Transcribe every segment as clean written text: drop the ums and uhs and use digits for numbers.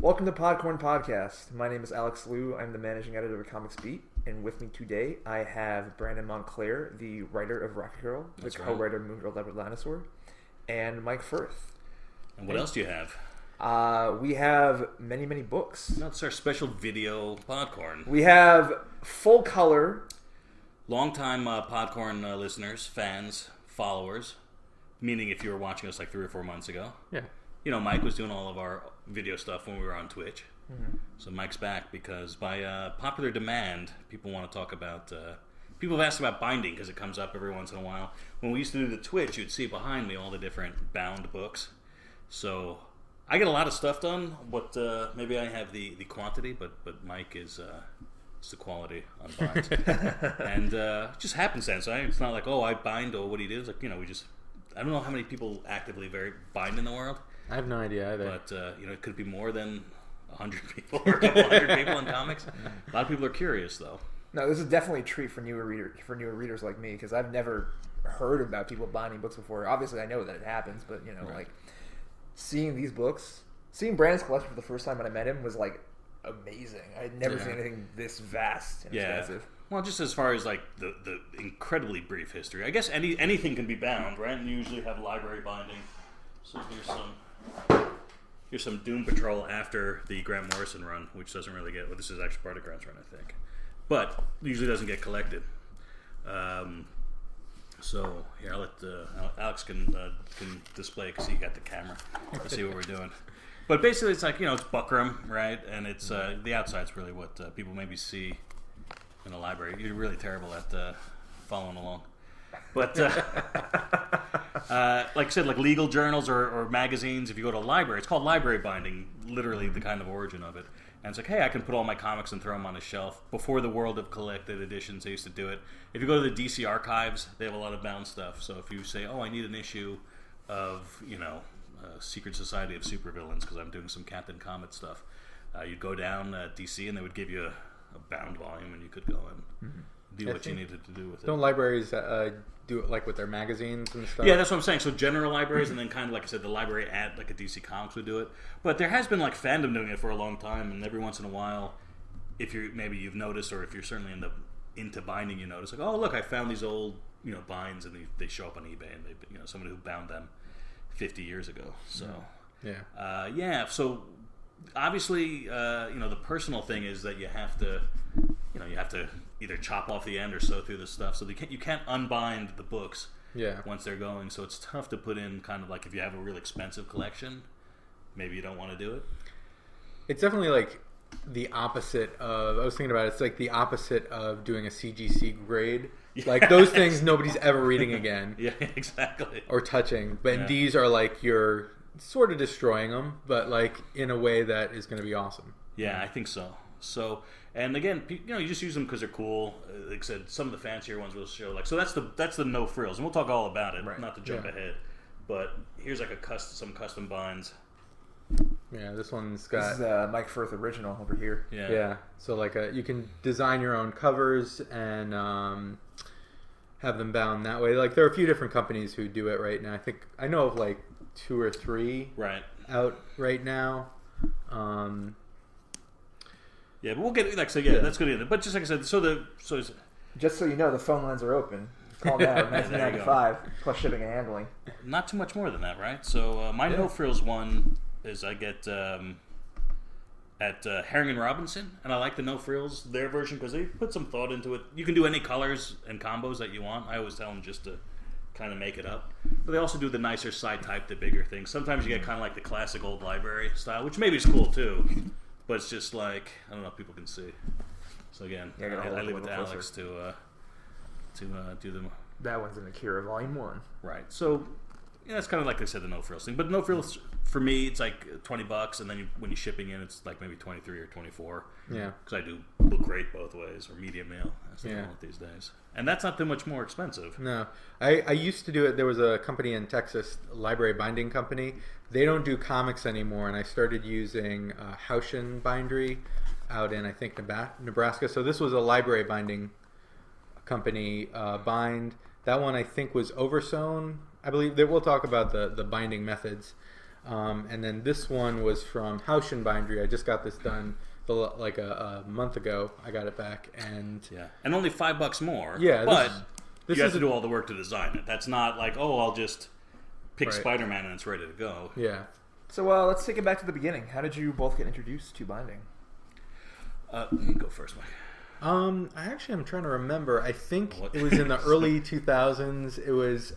Welcome to Podcorn Podcast. My name is Alex Liu. I'm the managing editor of Comics Beat, and with me today I have Brandon Montclare, the writer of Rocket Girl, the co-writer of Moon Girl, Dinosaur, and Mike Furth. And what else do you have? We have many books. No, it's our special video Podcorn. We have full color. Longtime Podcorn listeners, fans, followers, meaning if you were watching us like 3 or 4 months ago. Yeah. You know, Mike was doing all of our video stuff when we were on Twitch. Mm-hmm. So Mike's back because by popular demand, people want to talk about... people have asked about binding because it comes up every once in a while. When we used to do the Twitch, you'd see behind me all the different bound books. So I get a lot of stuff done, but maybe I have the quantity, but Mike is... it's the quality on binds. And just happenstance. It's not like, oh, I bind or what do you do? It's like, you know, we just... I don't know how many people actively bind in the world. I have no idea either. But, you know, it could be more than 100 people or a couple hundred people in comics. A lot of people are curious, though. No, this is definitely a treat for newer readers like me, because I've never heard about people binding books before. Obviously, I know that it happens, but, you know, Right. like, seeing these books, seeing Brandon's collection for the first time when I met him was, like, amazing. I had never seen anything this vast and expansive. Well, just as far as, like, the incredibly brief history. I guess anything can be bound, right? And you usually have library binding. So here's some Doom Patrol after the Grant Morrison run, which doesn't really get... Well, this is actually part of Grant's run, I think. But usually doesn't get collected. So here, I'll let Alex can display because he got the camera to see what we're doing. But basically, it's like, you know, it's buckram, right? And it's the outside's really what people maybe see in the library. You're really terrible at following along. But like I said, like legal journals or magazines, if you go to a library, it's called library binding, literally the kind of origin of it. And it's like, hey, I can put all my comics and throw them on a shelf. Before the world of collected editions, they used to do it. If you go to the DC archives, they have a lot of bound stuff. So if you say, oh, I need an issue of, you know, Secret Society of Supervillains because I'm doing some Captain Comet stuff, you'd go down DC and they would give you a bound volume and you could go and do what you needed to do with it. Don't libraries do it like with their magazines and stuff? Yeah, that's what I'm saying. So general libraries and then kind of like I said, the library at like a DC Comics would do it. But there has been like fandom doing it for a long time, and every once in a while, if you've noticed, or if you're certainly into binding, you notice like, oh look, I found these old, you know, binds, and they show up on eBay, and they, you know, somebody who bound them 50 years ago. So so obviously, you know, the personal thing is that you have to either chop off the end or sew through the stuff. So you can't unbind the books once they're going. So it's tough to put in kind of like if you have a real expensive collection, maybe you don't want to do it. It's definitely like the opposite of, I was thinking about it, it's like the opposite of doing a CGC grade. Yes. Like those things nobody's ever reading again. Yeah, exactly. Or touching. But these are like you're sort of destroying them, but like in a way that is going to be awesome. Yeah, I think so. So, and again, you know, you just use them because they're cool. Like I said, some of the fancier ones will show. Like, so that's the no frills, and we'll talk all about it. Right. Not to jump ahead, but here's like some custom binds. Yeah, this one's got. This is Mike Furth original over here. Yeah. So like you can design your own covers and have them bound that way. Like there are a few different companies who do it right now. I think I know of like 2 or 3 out right now. Yeah, but we'll get like so. Yeah, that's good. But just like I said, just so you know, the phone lines are open. Call now, 1995 plus shipping and handling. Not too much more than that, right? So my no frills one is I get at Herring and Robinson, and I like the no frills their version because they put some thought into it. You can do any colors and combos that you want. I always tell them just to kind of make it up. But they also do the nicer side type, the bigger things. Sometimes you get kind of like the classic old library style, which maybe is cool too. But it's just like, I don't know if people can see. So again, I leave it to Alex to do them. That one's in Akira Volume 1. Right. So yeah, that's kind of like I said, the no frills thing. But no frills for me, it's like $20, and then when you're shipping in, it's like maybe 23 or 24. Yeah. Because I do book rate both ways or medium mail. That's the one these days, and that's not too much more expensive. No, I used to do it. There was a company in Texas, library binding company. They don't do comics anymore, and I started using Haushin Bindery out in I think Nebraska. So this was a library binding company bind. That one I think was Oversewn. I believe that we'll talk about the binding methods. And then this one was from Hauschen Bindery. I just got this done like a month ago. I got it back, and and only $5 more. Yeah, but you have to do all the work to design it. That's not like, oh, I'll just pick Spider-Man and it's ready to go. Yeah. So let's take it back to the beginning. How did you both get introduced to binding? You go first, Mike. I actually am trying to remember. I think it was in the early 2000s. It was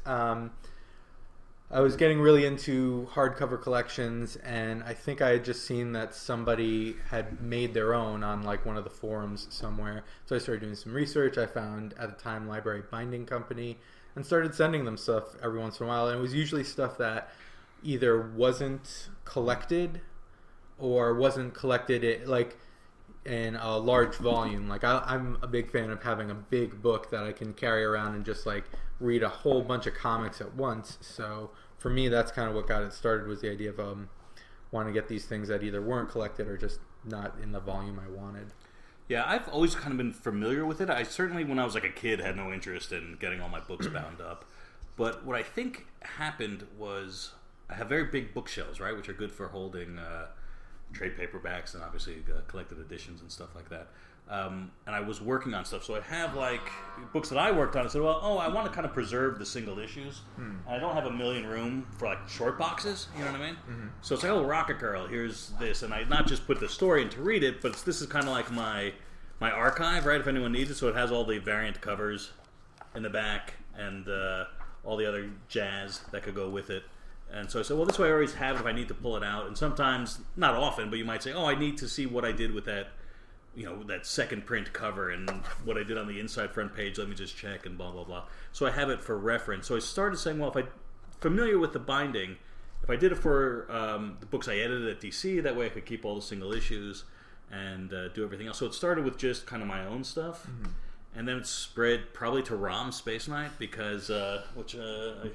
I was getting really into hardcover collections, and I think I had just seen that somebody had made their own on like one of the forums somewhere. So I started doing some research. I found at the time Library Binding Company and started sending them stuff every once in a while. And it was usually stuff that either wasn't collected or wasn't collected in a large volume. Like I'm a big fan of having a big book that I can carry around and just like read a whole bunch of comics at once. So for me, that's kind of what got it started, was the idea of wanting to get these things that either weren't collected or just not in the volume I wanted. Yeah, I've always kind of been familiar with it. I certainly, when I was like a kid, had no interest in getting all my books bound up. But what I think happened was I have very big bookshelves, right, which are good for holding trade paperbacks and obviously collected editions and stuff like that. And I was working on stuff, so I have like books that I worked on. I said, I want to kind of preserve the single issues. And I don't have a million room for like short boxes, you know what I mean? Mm-hmm. So it's like, Rocket Girl, here's this, and I not just put the story in to read it, but this is kind of like my archive, right? If anyone needs it, so it has all the variant covers in the back and all the other jazz that could go with it. And so I said, this way I always have it if I need to pull it out. And sometimes, not often, but you might say, I need to see what I did with that, that second print cover and what I did on the inside front page. Let me just check and blah, blah, blah. So I have it for reference. So I started saying, if I'm familiar with the binding, if I did it for the books I edited at DC, that way I could keep all the single issues and do everything else. So it started with just kind of my own stuff. Mm-hmm. And then it spread probably to ROM Space Knight, because which I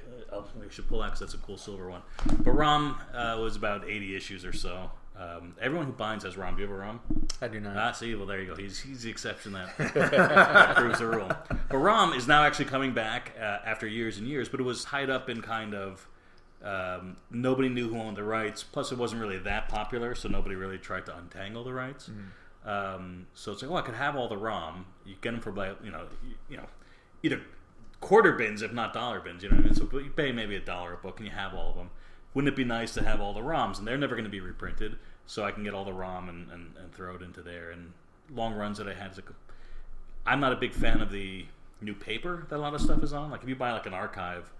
should pull out because that's a cool silver one. But ROM was about 80 issues or so. Everyone who binds has ROM. Do you have a ROM? I do not. See, well, there you go. He's the exception that proves the rule. But ROM is now actually coming back after years and years, but it was tied up in kind of nobody knew who owned the rights. Plus, it wasn't really that popular, so nobody really tried to untangle the rights. Mm-hmm. So it's like, I could have all the ROM. You get them for either quarter bins, if not dollar bins. You know what I mean? So you pay maybe $1 a book, and you have all of them. Wouldn't it be nice to have all the ROMs? And they're never going to be reprinted, so I can get all the ROM and throw it into there. And long runs that I had, I'm not a big fan of the new paper that a lot of stuff is on. Like if you buy like an archive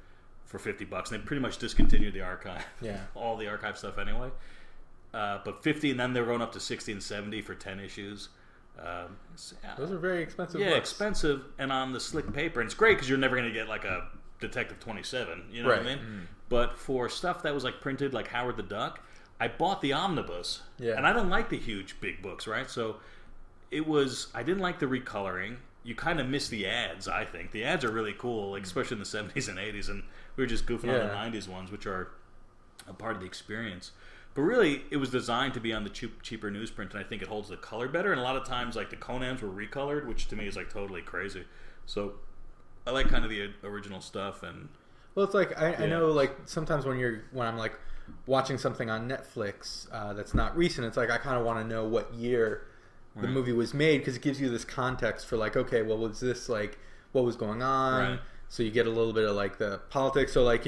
for $50, they pretty much discontinued the archive. Yeah, all the archive stuff anyway. But 50, and then they're going up to 60 and 70 for 10 issues. Those are very expensive books. Expensive, and on the slick paper. And it's great because you're never going to get like a Detective 27, you know what I mean? Mm. But for stuff that was like printed like Howard the Duck, I bought the omnibus. Yeah. And I don't like the huge big books, right? So I didn't like the recoloring. You kind of miss the ads, I think. The ads are really cool, like, especially in the 70s and 80s, and we were just goofing on the 90s ones, which are a part of the experience. But really, it was designed to be on the cheaper newsprint, and I think it holds the color better. And a lot of times, like, the Conans were recolored, which to me is, like, totally crazy. So I like kind of the original stuff. And well, it's like, I know, like, sometimes when I'm, like, watching something on Netflix that's not recent, it's like I kind of want to know what year the movie was made, because it gives you this context for, like, okay, well, was this, like, what was going on? Right. So you get a little bit of, like, the politics. So, like,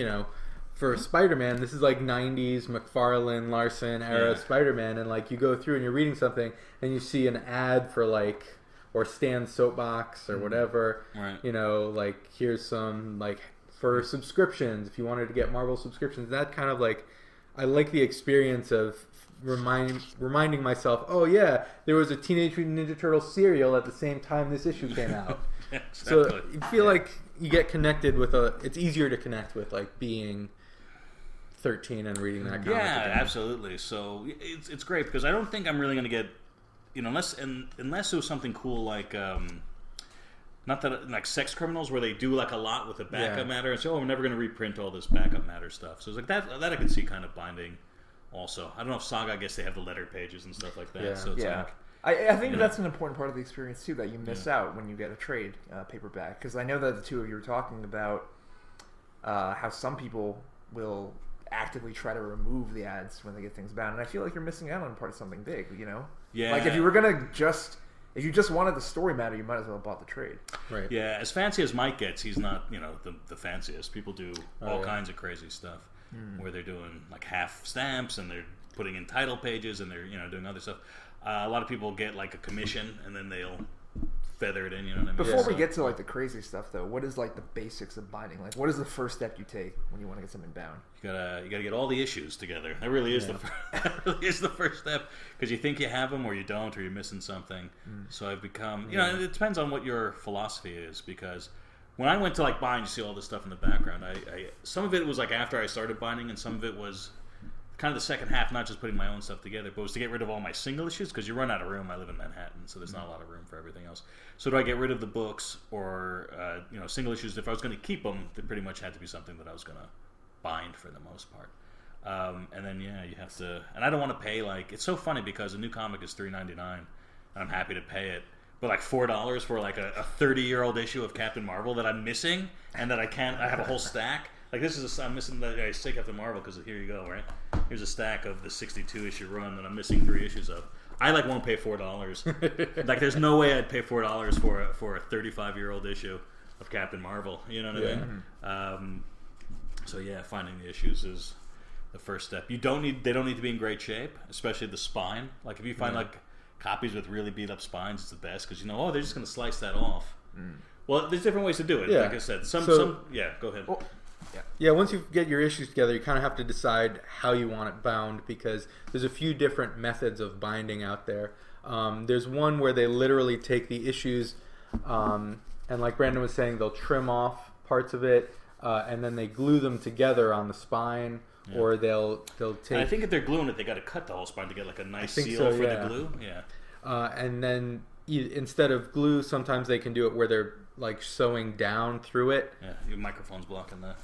for Spider-Man, this is like 90s McFarlane, Larson era Spider-Man, and like you go through and you're reading something and you see an ad for like, or Stan's Soapbox or whatever, right. Like here's some like for subscriptions, if you wanted to get Marvel subscriptions. That kind of like, I like the experience of reminding myself, oh yeah, there was a Teenage Mutant Ninja Turtles cereal at the same time this issue came out. Exactly. So you feel like you get connected with it's easier to connect with like being 13 and reading that comic again. Absolutely. So it's great because I don't think I'm really going to get, unless it was something cool like not that like Sex Criminals, where they do like a lot with the backup matter and say, we're never going to reprint all this backup matter stuff. So it's like that I could see kind of binding also. I don't know if Saga, I guess they have the letter pages and stuff like that. Yeah. So it's like, I think that's an important part of the experience too, that you miss out when you get a trade paperback, because I know that the two of you were talking about how some people will actively try to remove the ads when they get things bound. And I feel like you're missing out on part of something big, you know? Yeah. Like if you just wanted the story matter, you might as well have bought the trade. Right. Yeah, as fancy as Mike gets, he's not, you know, the fanciest. People do all kinds of crazy stuff where they're doing like half stamps and they're putting in title pages and they're, you know, doing other stuff. A lot of people get like a commission and then they'll feather it in, you know what I mean? Before we get to like the crazy stuff though, what is like the basics of binding? Like what is the first step you take when you want to get something bound? You gotta get all the issues together. That really is that really is the first step, because you think you have them or you don't, or you're missing something. So I've become, you know, it depends on what your philosophy is, because when I went to like bind, you see all this stuff in the background. I some of it was like after I started binding, and some of it was kind of the second half, not just putting my own stuff together, but was to get rid of all my single issues, because you run out of room. I live in Manhattan, so there's not a lot of room for everything else. So do I get rid of the books or you know, single issues? If I was going to keep them, they pretty much had to be something that I was going to bind for the most part. And then you have to, and I don't want to pay like, it's so funny because a new comic is $3.99 and I'm happy to pay it, but like $4 for like a 30-year-old issue of Captain Marvel that I'm missing and that I have a whole stack. Like I'm missing I say Captain Marvel because here you go, right? Here's a stack of the 62 issue run that I'm missing 3 issues of. I like won't pay $4. Like there's no way I'd pay $4 for a 35-year-old issue of Captain Marvel. You know what I mean? So yeah, finding the issues is the first step. They don't need to be in great shape, especially the spine. Like if you find like copies with really beat up spines, it's the best, because you know, they're just going to slice that off. Well, there's different ways to do it. Yeah. Like I said, some go ahead. Well, Yeah, once you get your issues together, you kind of have to decide how you want it bound, because there's a few different methods of binding out there. There's one where they literally take the issues, and like Brandon was saying, they'll trim off parts of it, and then they glue them together on the spine, or they'll take... And I think if they're gluing it, they got to cut the whole spine to get like a nice seal for the glue. Yeah. And then instead of glue, sometimes they can do it where they're like sewing down through it. Yeah, your microphone's blocking our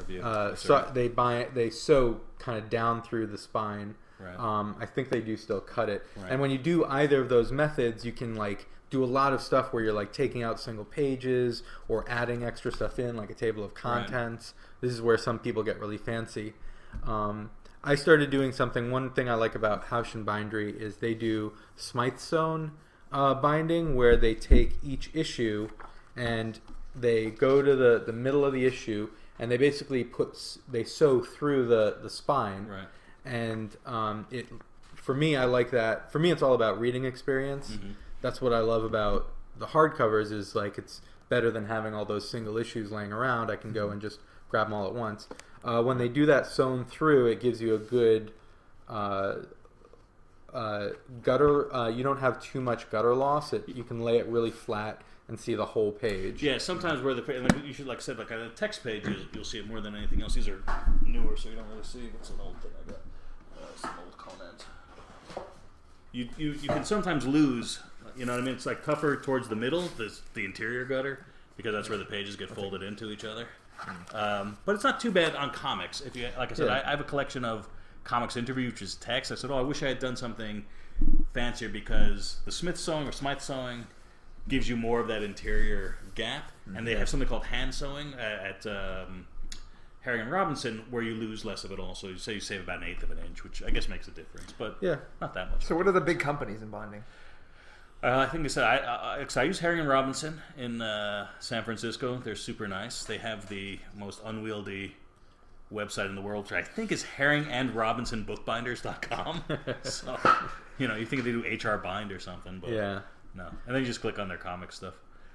view. So they sew kind of down through the spine. Right. I think they do still cut it. Right. And when you do either of those methods, you can like do a lot of stuff where you're like taking out single pages or adding extra stuff in, like a table of contents. Right. This is where some people get really fancy. I started doing something. One thing I like about Houchen Bindery is they do Smythe Sewn binding, where they take each issue and they go to the middle of the issue and they basically they sew through the spine. Right. And for me, I like that. For me, it's all about reading experience. Mm-hmm. That's what I love about the hardcovers, is like it's better than having all those single issues laying around. I can go and just grab them all at once. When they do that sewn through, it gives you a good gutter. You don't have too much gutter loss. You can lay it really flat and see the whole page. Yeah, sometimes where you should, like I said, like on the text page, you'll see it more than anything else. These are newer, so you don't really see. What's an old thing I got? It's an old comment. You can sometimes lose. You know what I mean? It's like tougher towards the middle, the interior gutter, because that's where the pages get folded into each other. But it's not too bad on comics. If you, like I said, I have a collection of comics interview, which is text. I said, I wish I had done something fancier, because the Smith sewing or Smythe sewing gives you more of that interior gap, and they have something called hand sewing at Herring and Robinson, where you lose less of it all. So you say you save about 1/8 of an inch, which I guess makes a difference, but not that much. So what are the big companies in binding? I think I said I use Herring and Robinson in San Francisco. They're super nice. They have the most unwieldy website in the world, which I think is herringandrobinsonbookbinders.com. So, you think they do HR bind or something, but no. And then you just click on their comic stuff.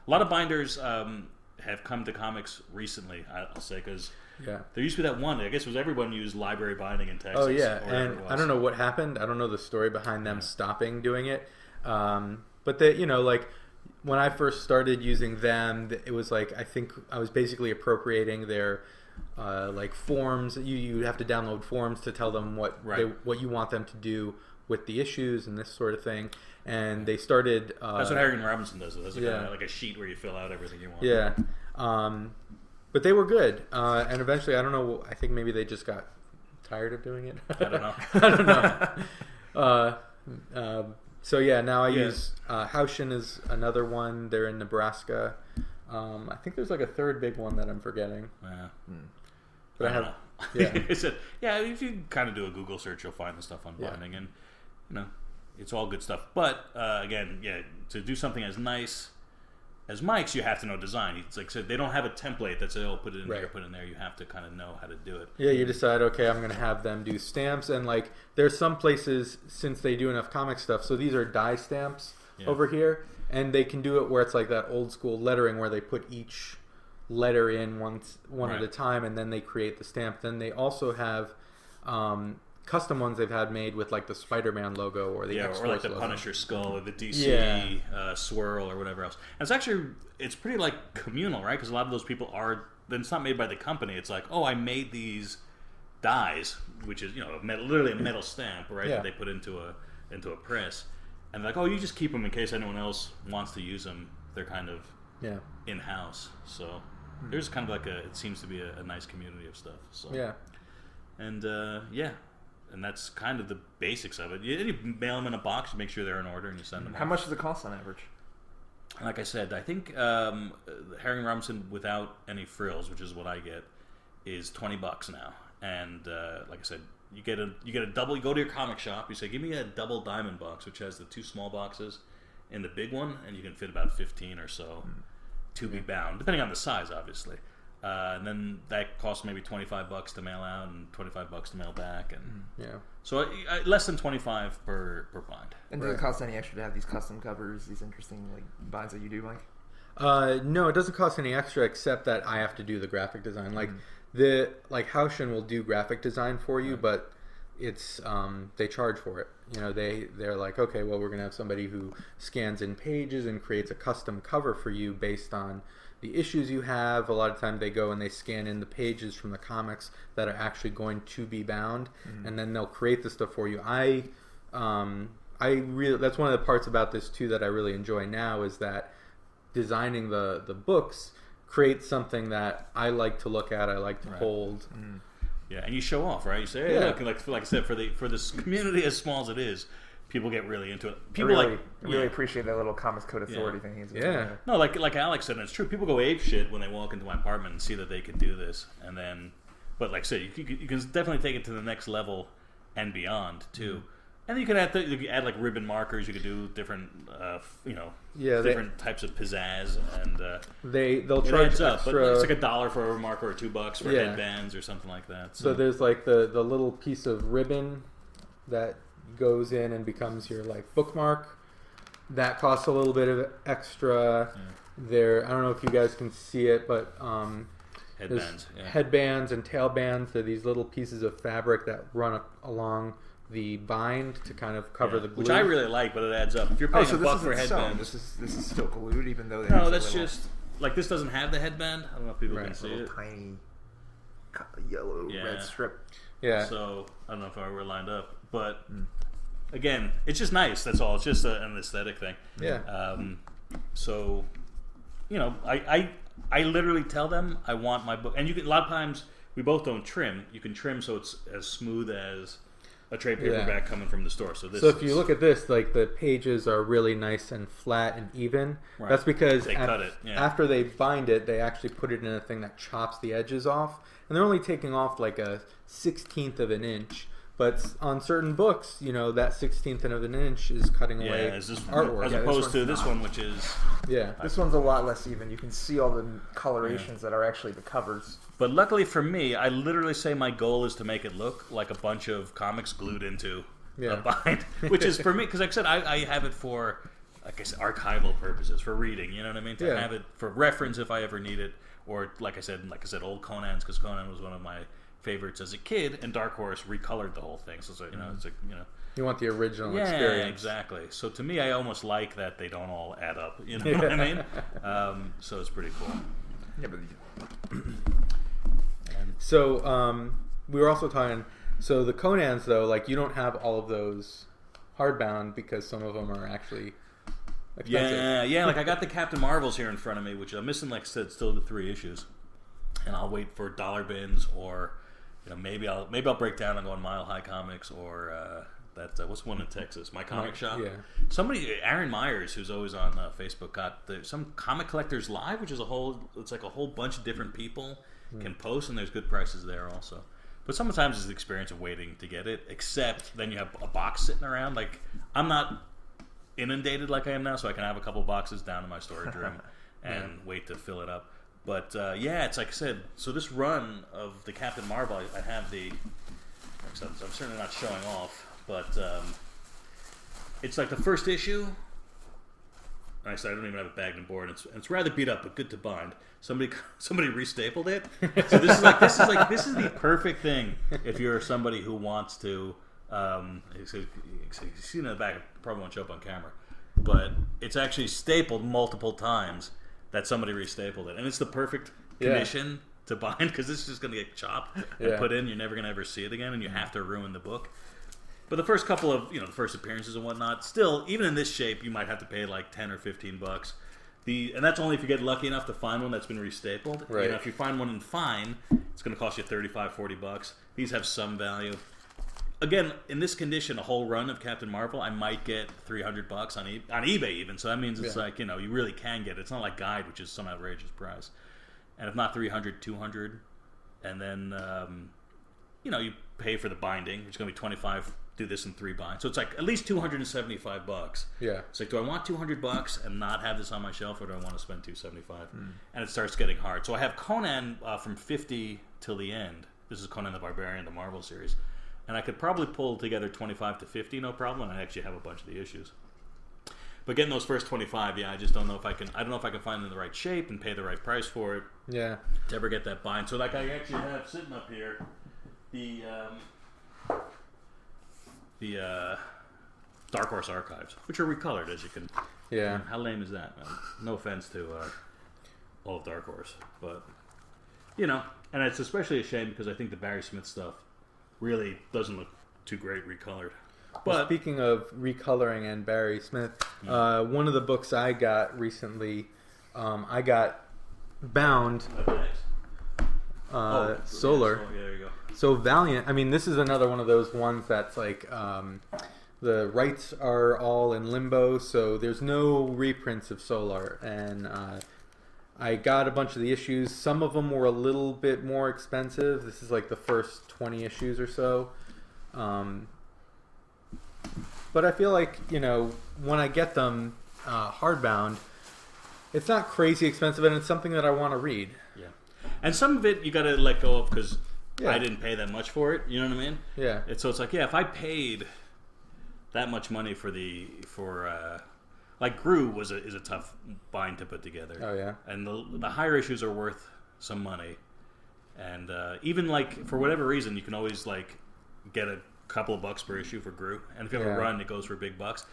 A lot of binders have come to comics recently, I'll say, because there used to be that one, I guess it was everyone used library binding in Texas. Oh, yeah, and I don't know what happened. I don't know the story behind them stopping doing it. But they, like when I first started using them, it was like, I think I was basically appropriating their like forms. You have to download forms to tell them what you want them to do with the issues and this sort of thing. And they started. That's what Herring and Robinson does. That's like a sheet where you fill out everything you want. Yeah, but they were good. And eventually, I don't know. I think maybe they just got tired of doing it. I don't know. I don't know. So now I use Houchen is another one. They're in Nebraska. I think there's like a third big one that I'm forgetting. Yeah. But Yeah. I said, yeah, if you kind of do a Google search, you'll find the stuff on binding, and it's all good stuff. But again, to do something as nice as Mike's, you have to know design. It's like I said, they don't have a template that says, "Oh, put it in there, put it in there." You have to kind of know how to do it. Yeah, you decide, okay, I'm going to have them do stamps, and like there's some places, since they do enough comic stuff, so these are die stamps over here, and they can do it where it's like that old school lettering where they put each letter in one at a time, and then they create the stamp. Then they also have custom ones they've had made with like the Spider-Man logo or the or like the logo. Punisher skull or the DC swirl or whatever else. And it's pretty like communal, right? Because a lot of those people then it's not made by the company. It's like, oh, I made these dies, which is literally a metal stamp, right? That they put into a press, and they're like, oh, you just keep them in case anyone else wants to use them. They're kind of in house, so there's kind of like it seems to be a nice community of stuff. So and and that's kind of the basics of it. You mail them in a box, you make sure they're in order, and you send them. How much does it cost on average? Like I said, I think Harry Robinson without any frills, which is what I get, is $20 now. And like I said, you get a double. You go to your comic shop, you say, "Give me a double diamond box," which has the 2 small boxes in the big one, and you can fit about 15 or so to be bound, depending on the size, obviously. And then that costs maybe $25 to mail out and $25 to mail back, and so less than $25 per bind. And does it cost any extra to have these custom covers, these interesting like binds that you do, Mike? No, it doesn't cost any extra except that I have to do the graphic design. Like Haushin will do graphic design for you, but it's they charge for it. They're like, okay, well, we're gonna have somebody who scans in pages and creates a custom cover for you based on the issues you have. A lot of time they go and they scan in the pages from the comics that are actually going to be bound, and then they'll create the stuff for you. I really, that's one of the parts about this too that I really enjoy now, is that designing the books creates something that I like to look at, I like to hold. Yeah, and you show off, right? You say, hey, look, like I said, for this community as small as it is, people get really into it. People really appreciate that little Comics Code Authority thing. No, like Alex said, and it's true. People go ape shit when they walk into my apartment and see that they can do this, and then, but like I said, you can definitely take it to the next level and beyond too. And then you could add like ribbon markers. You could do different, different types of pizzazz, and they'll charge extra. Up, but it's like $1 for a marker or $2 for headbands or something like that. So there's like the little piece of ribbon that goes in and becomes your like bookmark. That costs a little bit of extra. There, I don't know if you guys can see it, but headbands and tailbands. They're these little pieces of fabric that run along the bind to kind of cover the glue, which I really like, but it adds up. If you're paying $1 for a headband, this is still glued, even though that's just like this doesn't have the headband. I don't know if people can see it. Tiny yellow red strip. Yeah. So I don't know if we're lined up, but again, it's just nice. That's all. It's just an aesthetic thing. Yeah. So I literally tell them I want my book, and you can, a lot of times we both don't trim. You can trim so it's as smooth as a trade paperback coming from the store. So if you look at this, like the pages are really nice and flat and even. Right. That's because they cut it. Yeah. After they bind it, they actually put it in a thing that chops the edges off, and they're only taking off like a 1/16 of an inch. But on certain books, that 1/16 of an inch is cutting away artwork. As opposed to this one, which is... This one's a lot less even. You can see all the colorations that are actually the covers. But luckily for me, I literally say my goal is to make it look like a bunch of comics glued into a bind. Which is, for me, because like I said, I have it for, like I said, archival purposes, for reading, you know what I mean? To have it for reference if I ever need it. Or, like I said, old Conan's, because Conan was one of my favorites as a kid, and Dark Horse recolored the whole thing. So it's you want the original experience. Yeah, exactly. So to me, I almost like that they don't all add up. You know what I mean? So it's pretty cool. Yeah, but so we were also talking. So the Conans, though, like you don't have all of those hardbound because some of them are actually expensive. Yeah. Like I got the Captain Marvels here in front of me, which I'm missing, like I said, still the 3 issues, and I'll wait for dollar bins, or maybe I'll break down and go on Mile High Comics, or what's one in Texas, My Comic Shop. Yeah. Somebody, Aaron Myers, who's always on Facebook, got some Comic Collectors Live, which is it's like a whole bunch of different people can post, and there's good prices there also. But sometimes it's the experience of waiting to get it, except then you have a box sitting around. Like, I'm not inundated like I am now, so I can have a couple boxes down in my storage room and wait to fill it up. But, it's like I said, so this run of the Captain Marvel, I have the... I'm certainly not showing off, but it's like the first issue. I said I don't even have it bagged and board. It's rather beat up, but good to bind. Somebody restapled it. So this is the perfect thing if you're somebody who wants to. You see in the back, it probably won't show up on camera, but it's actually stapled multiple times that somebody restapled it, and it's the perfect condition to bind because this is just going to get chopped and put in. You're never going to ever see it again, and you have to ruin the book. But the first couple of, the first appearances and whatnot, still, even in this shape, you might have to pay like $10 or $15. And that's only if you get lucky enough to find one that's been restapled. Right. If you find one in fine, it's going to cost you $35, $40. These have some value. Again, in this condition, a whole run of Captain Marvel, I might get $300 on eBay even. So that means it's like, you really can get it. It's not like Guide, which is some outrageous price. And if not $300, $200. And then, you pay for the binding, which is going to be $25. Do this in 3 binds, so it's like at least $275. Yeah, it's like, do I want $200 and not have this on my shelf, or do I want to spend $275? And it starts getting hard. So I have Conan from 50 till the end. This is Conan the Barbarian, the Marvel series, and I could probably pull together 25 to 50, no problem. And I actually have a bunch of the issues. But getting those first 25, I just don't know if I can. I don't know if I can find them in the right shape and pay the right price for it. Yeah, to ever get that bind. So like I actually have sitting up here the Dark Horse Archives, which are recolored, as you can. Yeah. How lame is that? No offense to all of Dark Horse, but and it's especially a shame because I think the Barry Smith stuff really doesn't look too great recolored. But speaking of recoloring and Barry Smith, one of the books I got recently, I got Bound. Solar. Yeah, there you go. So Valiant, I mean, this is another one of those ones that's like the rights are all in limbo, so there's no reprints of Solar. And I got a bunch of the issues. Some of them were a little bit more expensive. This is like the first 20 issues or so. But I feel like, when I get them hardbound, it's not crazy expensive, and it's something that I want to read. Yeah. And some of it you got to let go of because I didn't pay that much for it. You know what I mean? Yeah. So it's like, if I paid that much money for like Gru is a tough bind to put together. Oh yeah. And the higher issues are worth some money, and even like for whatever reason you can always like get a couple of bucks per issue for Gru, and if you have a run it goes for big bucks,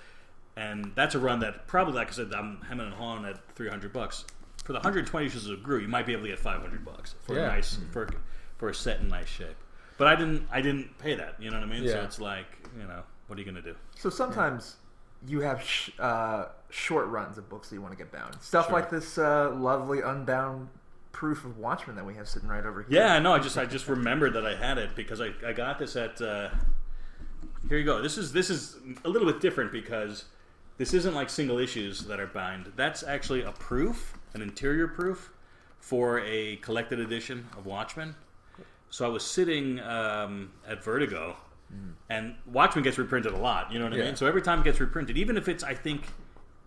and that's a run that probably, like I said, I'm hemming and hawing at $300. For the 120 issues of Gru, you might be able to get $500 for a nice for a set in nice shape. But I didn't pay that. You know what I mean? Yeah. So it's like, what are you gonna do? So sometimes you have short runs of books that you want to get bound. Stuff like this lovely Unbound proof of Watchmen that we have sitting right over here. Yeah, no, I just remembered that I had it because I got this at. Here you go. This is a little bit different because this isn't like single issues that are bound. That's actually a proof, an interior proof, for a collected edition of Watchmen. So I was sitting at Vertigo, and Watchmen gets reprinted a lot. You know what I mean? So every time it gets reprinted, even if it's, I think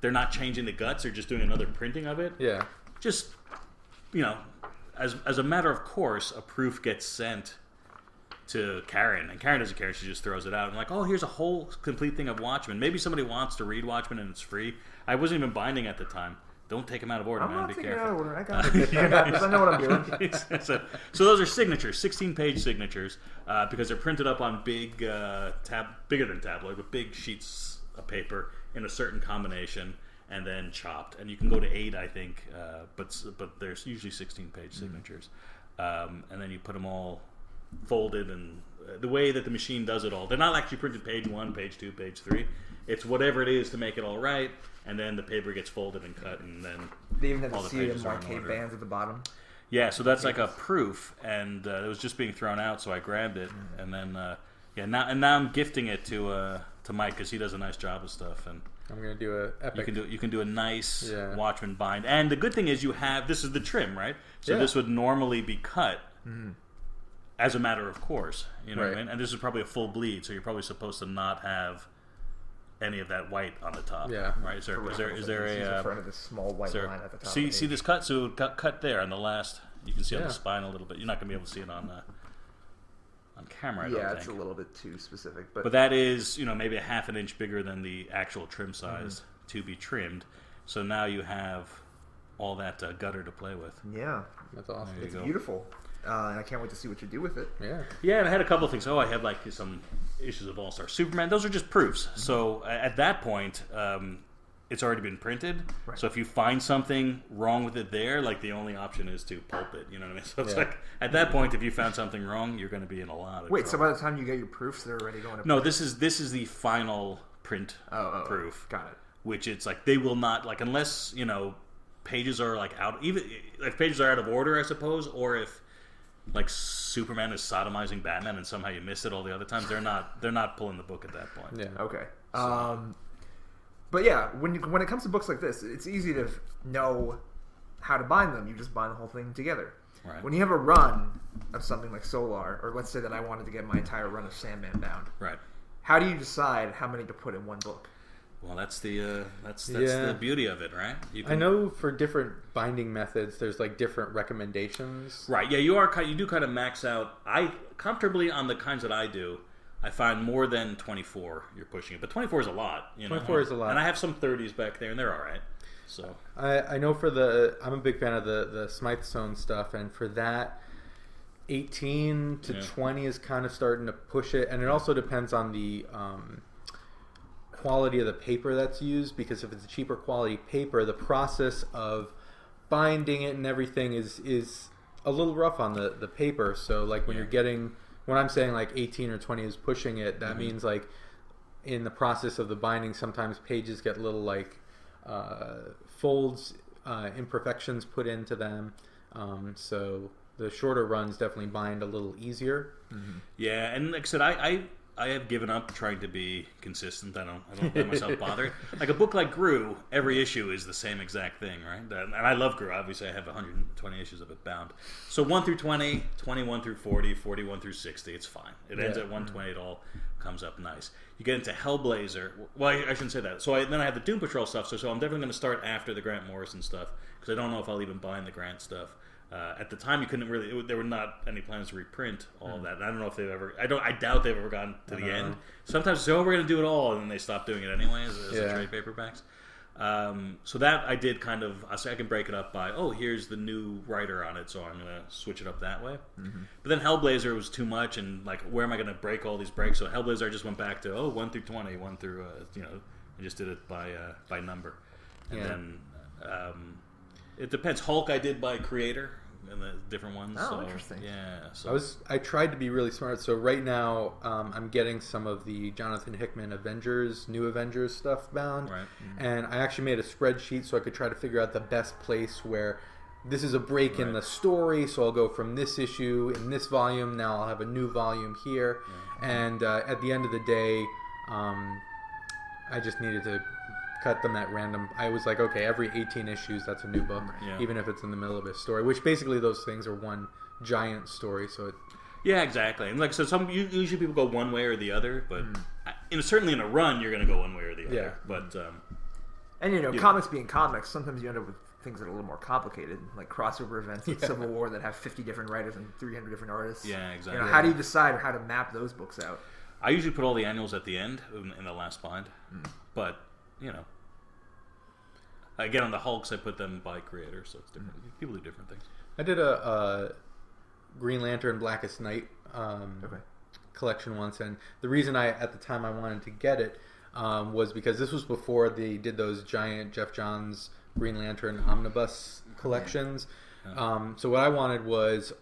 they're not changing the guts, they're just doing another printing of it. Yeah. Just, as a matter of course, a proof gets sent to Karen, and Karen doesn't care. She just throws it out. I'm like, oh, here's a whole complete thing of Watchmen. Maybe somebody wants to read Watchmen and it's free. I wasn't even binding at the time. Don't take them out of order, I'm man. not Be taking careful. it out of order. I got this. I know what I'm doing. So those are signatures, 16-page signatures, because they're printed up on big, bigger than tabloid, but big sheets of paper in a certain combination, and then chopped. And you can go to 8, I think, but there's usually 16-page signatures. And then you put them all folded, and the way that the machine does it all, they're not actually printed page 1, page 2, page 3. It's whatever it is to make it all right, and then the paper gets folded and cut, and then they even have all the the pages are in marquee order. bands at the bottom. Yeah, so that's like a proof, and it was just being thrown out, so I grabbed it, and then now I'm gifting it to Mike because he does a nice job of stuff, and I'm gonna do a epic. You can do a nice Watchmen bind, and the good thing is this is the trim, right? So this would normally be cut, as a matter of course, you know what I Right. mean? And this is probably a full bleed, so you're probably supposed to not have any of that white on the top. Yeah. Right. Is there in front of this small white line at the top? see this cut? So it got cut there on the last. You can see on Yeah. the spine a little bit. You're not going to be able to see it on camera. I don't Yeah, it's think. a little bit too specific, but But that is, maybe a half an inch bigger than the actual trim size to be trimmed. So now you have all that gutter to play with. yeah, That's awesome. There you it's go. beautiful, and I can't wait to see what you do with it. Yeah. Yeah, and I had a couple of things. I have like some issues of All-Star Superman. Those are just proofs. So at that point, it's already been printed. Right. So if you find something wrong with it there, like the only option is to pulp it. You know what I mean? So it's Yeah. like at that point, if you found something wrong, you're going to be in a lot of Wait, so trouble. by the time you get your proofs, they're already going to No, this is the final print Oh, proof. got it. Which it's like they will not like unless pages are like out even if pages are out of order, I suppose, or if like Superman is sodomizing Batman and somehow you missed it all the other times, they're not pulling the book at that point. Yeah. Okay. But yeah, when it comes to books like this, it's easy to know how to bind them. You just bind the whole thing together. Right. When you have a run of something like Solar, or let's say that I wanted to get my entire run of Sandman bound, Right. how do you decide how many to put in one book? Well, that's the Yeah. the beauty of it, right? You I know for different binding methods, there's like different recommendations. Right. Yeah, you do kind of max out. I comfortably on the kinds that I do. I find more than 24 you're pushing it, but 24 is a lot. 24 is a lot. And I have some 30s back there, and they're all right. So I know I'm a big fan of the Smythsonian stuff, and for that, 18 to 20 is kind of starting to push it, and it also depends on the quality of the paper that's used, because if it's a cheaper quality paper, the process of binding it and everything is a little rough on the paper. So like when I'm saying like 18 or 20 is pushing it, that means like in the process of the binding, sometimes pages get little like folds, imperfections put into them. So the shorter runs definitely bind a little easier. yeah, and like I said, I have given up trying to be consistent. I don't let myself bother. Like a book like Gru, every issue is the same exact thing, right? And I love Gru. Obviously, I have 120 issues of it bound. So 1 through 20, 21 through 40, 41 through 60, it's fine. It ends at 120. It all comes up nice. You get into Hellblazer. Well, I shouldn't say that. So then I have the Doom Patrol stuff. So I'm definitely going to start after the Grant Morrison stuff, because I don't know if I'll even bind the Grant stuff. At the time, you couldn't really. There were not any plans to reprint all of that. And I don't know if they've ever. I doubt they've ever gotten to the end. Sometimes they say, "Oh, we're going to do it all," and then they stop doing it anyway as the trade paperbacks. So that I did kind of. I say I can break it up by, oh, here's the new writer on it, so I'm going to switch it up that way. But then Hellblazer was too much, and like, where am I going to break all these breaks? So Hellblazer, I just went back to 1 through 20, 1 through I just did it by number, and then it depends. Hulk I did by creator. And the different ones. Oh, so, interesting. Yeah. So. I tried to be really smart. So right now, I'm getting some of the Jonathan Hickman New Avengers stuff bound. Right. And I actually made a spreadsheet so I could try to figure out the best place where this is a break in the story. So I'll go from this issue in this volume. Now I'll have a new volume here. Yeah. And at the end of the day, I just needed to cut them at random. I was like, okay, every 18 issues, that's a new book, even if it's in the middle of a story, which basically those things are one giant story. So yeah, exactly. And like, so usually people go one way or the other, but certainly in a run, you're going to go one way or the other. Yeah. But and comics being comics, sometimes you end up with things that are a little more complicated, like crossover events like Civil War that have 50 different writers and 300 different artists. Yeah, exactly. How do you decide how to map those books out? I usually put all the annuals at the end in the last bind, but again, on the Hulks, I put them by creator, so it's different. People do different things. I did a Green Lantern Blackest Night collection once, and the reason at the time I wanted to get it was because this was before they did those giant Jeff Johns Green Lantern omnibus collections. So what I wanted was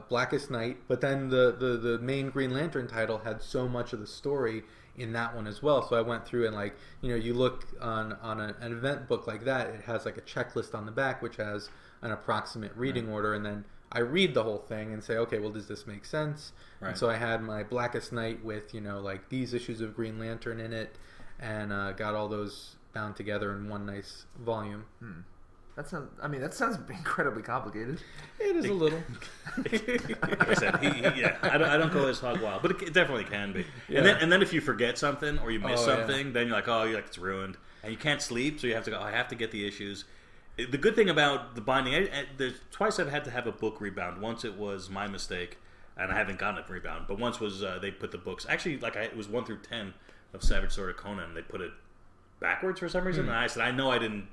Blackest Night, but then the main Green Lantern title had so much of the story in that one as well. So I went through and you look on an event book like that, it has like a checklist on the back which has an approximate reading order, and then I read the whole thing and say, okay, well, does this make sense? Right. And so I had my Blackest Night with like these issues of Green Lantern in it, and got all those bound together in one nice volume. That sounds incredibly complicated. It is a little. Like I said, I don't go as hog wild, but it definitely can be. Yeah. And then if you forget something or you miss something, then you're like, it's ruined, and you can't sleep, so you have to go. I have to get the issues. The good thing about the binding, there's twice I've had to have a book rebound. Once it was my mistake, and I haven't gotten it rebound. But once was they put the books actually it was 1 through 10 of Savage Sword of Conan. They put it backwards for some reason, and I said, I know I didn't.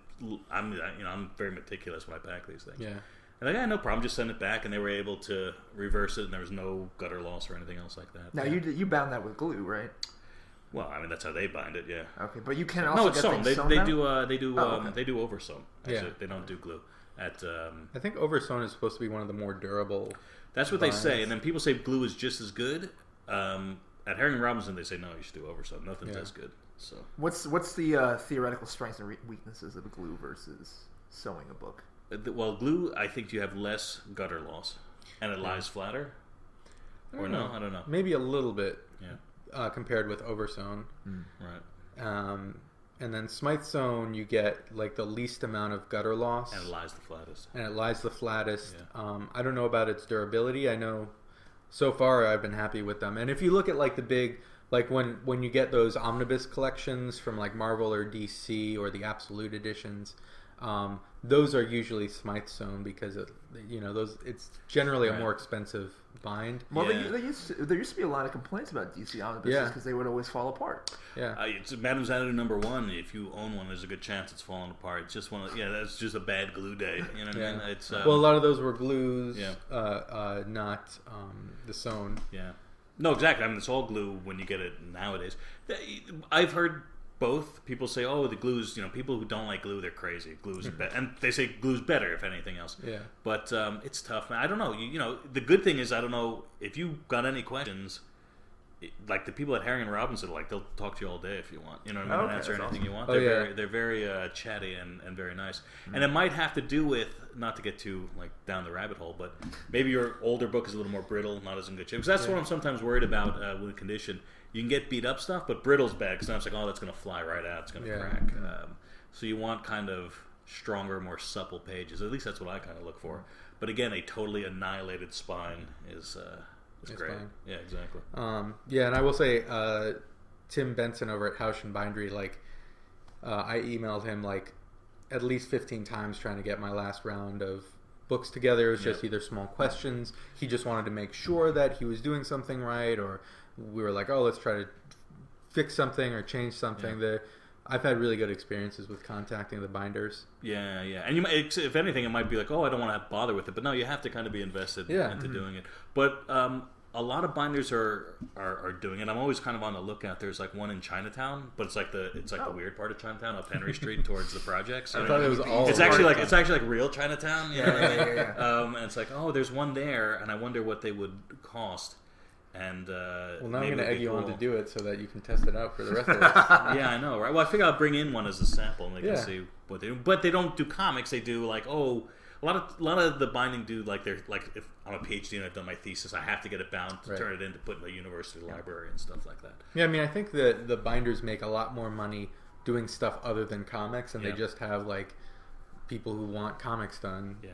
I'm very meticulous when I pack these things. Yeah. And like, no problem, just send it back, and they were able to reverse it, and there was no gutter loss or anything else like that. Now you bound that with glue, right? Well, I mean that's how they bind it, yeah. Okay, but you can also it's sewn. They do oversewn. Yeah. They don't do glue. I think oversewn is supposed to be one of the more durable. That's what binds. They say, and then people say glue is just as good. At Herring and Robinson, they say no, you should do oversewn. Nothing's as good. So what's the theoretical strengths and weaknesses of glue versus sewing a book? Well, glue, I think you have less gutter loss, and it lies flatter. Or no, I don't know. Maybe a little bit. Yeah. Compared with oversewn. Right. And then Smythe sewn, you get like the least amount of gutter loss, and it lies the flattest. Yeah. I don't know about its durability. I know so far I've been happy with them. And if you look at like the big, like when you get those omnibus collections from like Marvel or DC or the Absolute editions, those are usually Smythe sewn because it's generally a more expensive bind. Well, there used to be a lot of complaints about DC omnibuses because they would always fall apart. Yeah, it's Madame Xanadu #1. If you own one, there's a good chance it's falling apart. It's just that's just a bad glue day. You know what I mean? It's well, a lot of those were glues, not the sewn. Yeah, no, exactly. I mean, it's all glue when you get it nowadays. I've heard both. People say, "Oh, the glue's." People who don't like glue, they're crazy. Glue's better, and they say glue's better if anything else. Yeah. But it's tough, man. I don't know. The good thing is, I don't know if you got any questions. Like the people at Herring and Robinson, they'll talk to you all day if you want. You know what I mean? Answer anything you want. They're very chatty and very nice. And it might have to do with, not to get too down the rabbit hole, but maybe your older book is a little more brittle, not as in good shape. Because that's what I'm sometimes worried about with condition. You can get beat up stuff, but brittle's bad because then it's like, that's going to fly right out. It's going to crack. So you want kind of stronger, more supple pages. At least that's what I kind of look for. But again, a totally annihilated spine is great. Fine. Yeah, exactly. And I will say, Tim Benson over at Housh and Bindery, I emailed him at least 15 times trying to get my last round of books together. It was just either small questions. He just wanted to make sure that he was doing something right, or we were like, let's try to fix something or change something. I've had really good experiences with contacting the binders. Yeah. And if anything, it might be like, I don't want to bother with it. But no, you have to kind of be invested into doing it. But a lot of binders are doing it. I'm always kind of on the lookout. There's one in Chinatown, but it's the weird part of Chinatown, up Henry Street towards the projects. I thought it was all. It's actually real Chinatown. Yeah. And it's there's one there, and I wonder what they would cost. And now I'm going to egg you on to do it so that you can test it out for the rest of us. Yeah, I know, right? Well, I figure I'll bring in one as a sample, and they can see what they do. But they don't do comics. They do a lot of the binding do they're if I'm a PhD and I've done my thesis, I have to get it bound to turn it in to put in the university library and stuff like that. Yeah, I mean, I think that the binders make a lot more money doing stuff other than comics, and they just have people who want comics done. Yeah.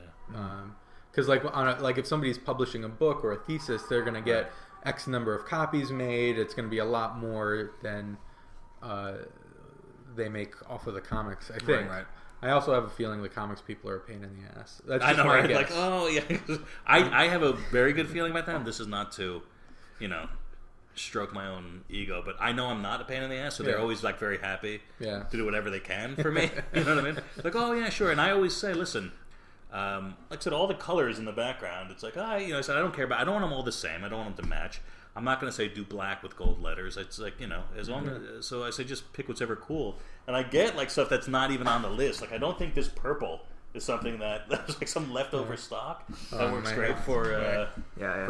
Because if somebody's publishing a book or a thesis, they're going to get X number of copies made. It's going to be a lot more than they make off of the comics, I think. Right. I also have a feeling the comics people are a pain in the ass. That's just I know, my right? guess. I have a very good feeling about them. This is not to, stroke my own ego, but I know I'm not a pain in the ass, so they're always very happy to do whatever they can for me. You know what I mean? Sure. And I always say, listen, like I said, all the colors in the background, it's I said, I don't care about, I don't want them all the same. I don't want them to match. I'm not going to say do black with gold letters. It's as long as, so I say just pick whatever cool. And I get stuff that's not even on the list. I don't think this purple is something that's some leftover stock that works great for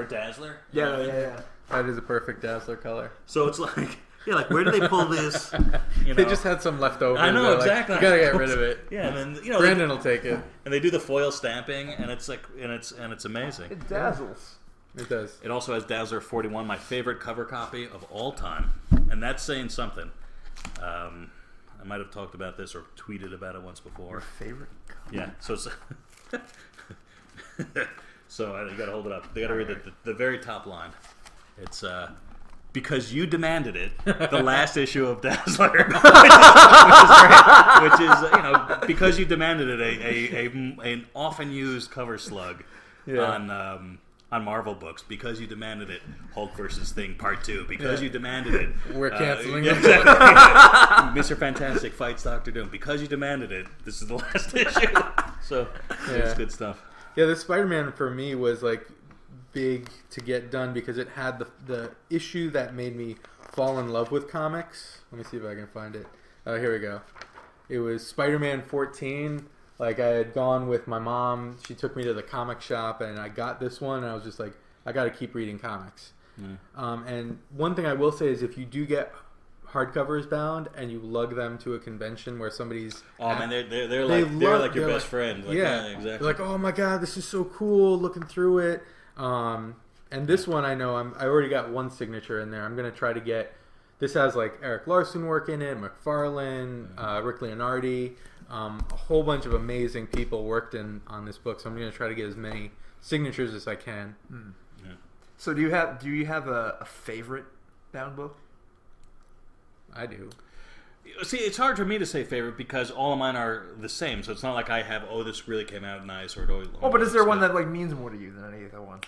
Dazzler. Yeah. That is a perfect Dazzler color. So it's where do they pull this? They just had some leftover. I know, exactly. You gotta get rid of it. Yeah, and then Brandon will take it. And they do the foil stamping, and it's it's amazing. It dazzles. It does. It also has Dazzler 41, my favorite cover copy of all time, and that's saying something. I might have talked about this or tweeted about it once before. Your favorite comic? Yeah, so so you gotta hold it up. They gotta read the very top line. It's because you demanded it, the last issue of Dazzler, which is because you demanded it, an often used cover slug on Marvel books. Because you demanded it, Hulk versus Thing Part 2. Because you demanded it, we're canceling it. Mr. Fantastic fights Doctor Doom. Because you demanded it, this is the last issue. So it's good stuff. Yeah, the Spider-Man for me was like big to get done because it had the issue that made me fall in love with comics. Let me see if I can find it. Oh, here we go. It was Spider-Man 14. Like, I had gone with my mom. She took me to the comic shop, and I got this one, and I was just like, I got to keep reading comics. And one thing I will say is if you do get hardcovers bound and you lug them to a convention where somebody's man, they're like your best friend. Like, yeah, exactly. They're like, oh my god, this is so cool, looking through it. And this one I know I already got one signature in there. I'm gonna try to get this. Has like Eric Larson work in it, McFarlane, Rick Leonardi, a whole bunch of amazing people worked on this book. So I'm gonna try to get as many signatures as I can. Yeah. So do you have a favorite bound book? I do. See, it's hard for me to say favorite because all of mine are the same. So it's not like I have, this really came out nice, or but is there one that like means more to you than any other one?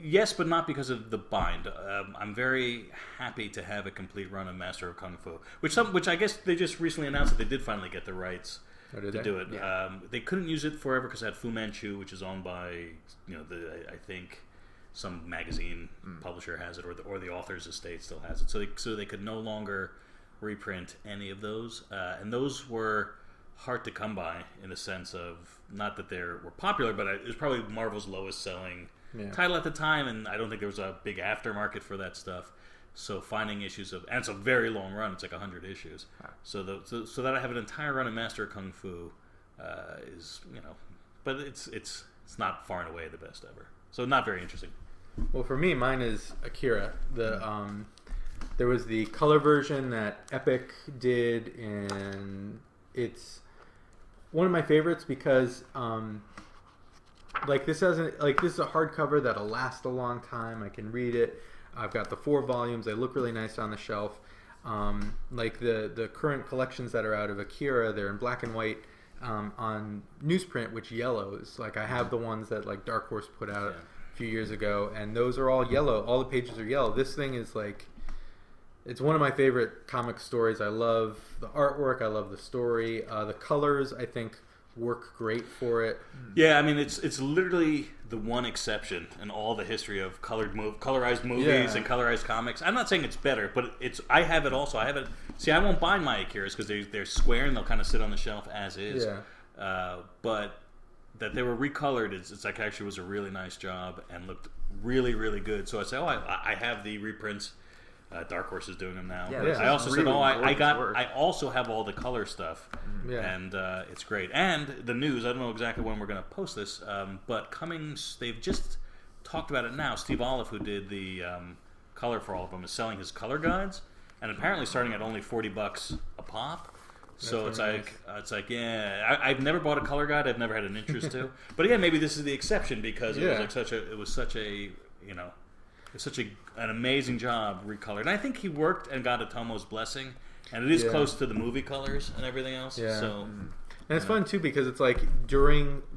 Yes, but not because of the bind. I'm very happy to have a complete run of Master of Kung Fu, which I guess they just recently announced that they did finally get the rights to do it. Yeah. They couldn't use it forever because it had Fu Manchu, which is owned by I think some magazine publisher has it, or the author's estate still has it. So they could no longer reprint any of those, and those were hard to come by in the sense of not that they were popular, but it was probably Marvel's lowest selling title at the time, and I don't think there was a big aftermarket for that stuff. So finding issues and it's a very long run. It's like 100 issues. So that I have an entire run of Master of Kung Fu is but it's not far and away the best ever. So not very interesting. Well, for me, mine is Akira. There was the color version that Epic did, and it's one of my favorites because this is a hardcover that'll last a long time. I can read it. I've got the 4 volumes. They look really nice on the shelf. Like the current collections that are out of Akira, they're in black and white on newsprint, which yellows. Like I have the ones that like Dark Horse put out a few years ago, and those are all yellow. All the pages are yellow. This thing is like, it's one of my favorite comic stories. I love the artwork. I love the story. The colors, I think, work great for it. Yeah, I mean, it's literally the one exception in all the history of colorized movies and colorized comics. I'm not saying it's better, but I have it also. I have it. See, I won't buy my Akiras because they're square and they'll kind of sit on the shelf as is. Yeah. But that they were recolored, it's like actually was a really nice job and looked really, really good. So I say, I have the reprints. Dark Horse is doing them now. Yeah, I also said, work. I also have all the color stuff, and it's great. And the news, I don't know exactly when we're going to post this, but they've just talked about it now. Steve Olive, who did the color for all of them, is selling his color guides, and apparently starting at only $40 a pop. So it's like, I've never bought a color guide. I've never had an interest to. But again, maybe this is the exception because it was such an amazing job recolored. And I think he worked and got a Tomo's blessing, and it is close to the movie colors and everything else. Yeah. So, and it's fun too because it's like